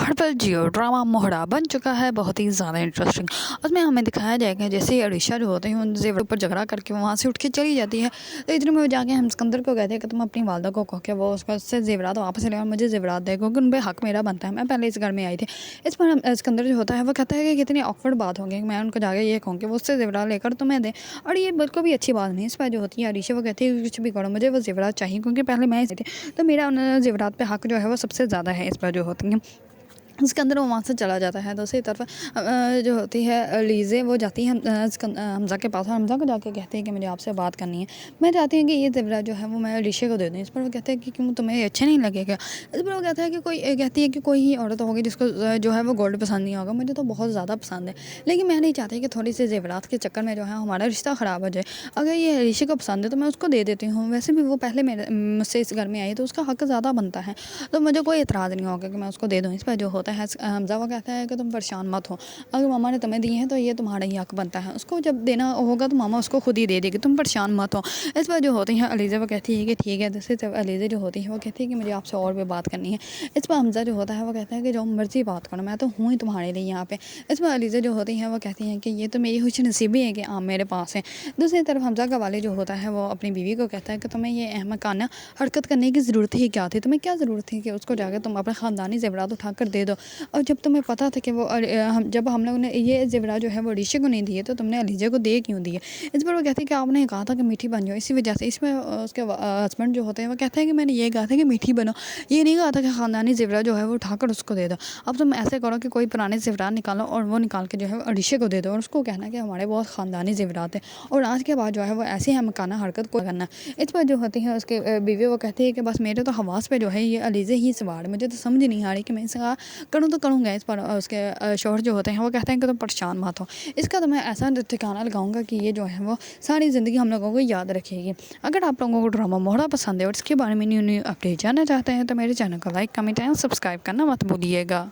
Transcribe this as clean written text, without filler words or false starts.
घर पर जियो ड्रामा मोहरा बन चुका है बहुत ही ज़्यादा इंटरेस्टिंग। उसमें हमें दिखाया जाएगा जैसे अरीशा जो होते हैं उन जेवर पर झगड़ा करके वहाँ से उठ के चली जाती है। तो इतने में वो जाके हम सिकंदर को कहते हैं कि तुम अपनी वालदा को कहो कि वो उससे जेवरात वापस ले और मुझे जेवरात दे, क्योंकि उन पर हक मेरा बनता है, मैं पहले इस घर में आई थी। इस पर सिकंदर जो होता है वो कहता है कि कितनी ऑकवर्ड बात होगी, मैं उनको जाके ये कहूँ कि वो उससे जेवरात लेकर तुम्हें दें, और ये बिल्कुल भी अच्छी बात नहीं। इस पर जो होती है अरीशा वो कहती है कि कुछ भी करो मुझे वो जेवरात चाहिए, क्योंकि पहले मैं थी तो मेरा उन जेवरात पे हक जो है वो सबसे ज़्यादा है। इस पर जो होती है उसके अंदर वो वहाँ से चला जाता है। दूसरी तरफ जो होती है लीज़े वो जाती है हमज़ा के पास, और हमज़ा को जाके कहते हैं कि मुझे आपसे बात करनी है, मैं चाहती हूँ कि ये ज़ेवरात जो है वो मैं रीशे को दे दूँ। इस पर वो कहते हैं कि क्यों तुम्हें अच्छे नहीं लगेगा। इस पर वो कहता है कि कहती है कि कोई ही औरत होगी जिसको जो है वो गोल्ड पसंद नहीं होगा, मुझे तो बहुत ज़्यादा पसंद है, लेकिन मैं नहीं चाहती कि थोड़ी सी ज़ेवरात के चक्कर में जो है हमारा रिश्ता ख़राब हो जाए। अगर ये रीशे को पसंद है तो मैं उसको दे देती हूँ, वैसे भी वो पहले मुझसे इस घर में आई तो उसका हक ज़्यादा बनता है, तो मुझे कोई एतराज़ नहीं होगा कि मैं उसको दे दूँ। इस पर जो होता है हमज़ा कहता है कि तुम परेशान मत हो, अगर मामा ने तुम्हें दिए हैं तो ये तुम्हारा ही हक बनता है, उसको जब देना होगा तो मामा उसको खुद ही दे देगी, तुम परेशान मत हो। इस पर जो होती है अलीज़ा वो कहती है कि ठीक है। दूसरी तरफ अलीज़ा जो होती है वो कहती है कि मुझे आपसे और भी बात करनी है। इस पर हमज़ा जो होता है वो कहता है कि जो मर्ज़ी बात करो, मैं तो हूँ ही तुम्हारे लिए यहाँ पे। इस पर अलीज़ा जो होती है वो कहती है कि ये तो मेरी खुश नसीबी है कि आप मेरे पास हैं। दूसरी तरफ हमज़ा का वाले जो होता है वो अपनी बीवी को कहता है कि तुम्हें ये अहमकाना हरकत करने की ज़रूरत ही क्या थी, तुम्हें क्या ज़रूरत थी कि उसको जाकर तुम अपने ख़ानदानी ज़ेवरात उठा कर दे दो, और जब तुम्हें पता था कि वो जब हम लोगों ने ये ज़ेवरात जो है वो रीशे को नहीं दिए तो तुमने अलीज़ा को दे क्यों दिए। इस पर वो कहती है कि आपने कहा था कि मीठी बन जाओ, इसी वजह से। इसमें उसके हस्बैंड जो होते हैं वो कहते हैं कि मैंने ये कहा था कि मीठी बनो, ये नहीं कहा था कि ख़ानदानी ज़ेवरात जो है वो उठाकर उसको दे दो। अब तुम ऐसे करो कि कोई पुराने ज़ेवरात निकालो और वो निकाल के जो है अरीशे को दे दो, और उसको कहना कि हमारे बहुत ख़ानदानी ज़ेवरात है, और आज के बाद जो है वो ऐसी है मकाना हरकत को करना। इस पर जो होती है उसके बीवी वो कहती है कि बस मेरे तो हवास पे जो है ये अलीज़ा ही सवार, मुझे तो समझ नहीं आ रही कि मैं इसका करूँ तो करूँगा। इस पर उसके शौहर जो होते हैं वो कहते हैं कि तुम परेशान मत हो, इसका तो मैं ऐसा ठिकाना लगाऊंगा कि ये जो है वो सारी ज़िंदगी हम लोगों को याद रखेगी। अगर आप लोगों को ड्रामा मोहरा पसंद है और इसके बारे में न्यू न्यू अपडेट जानना चाहते हैं तो मेरे चैनल को लाइक कमेंट एंड सब्सक्राइब करना मत भूलिएगा।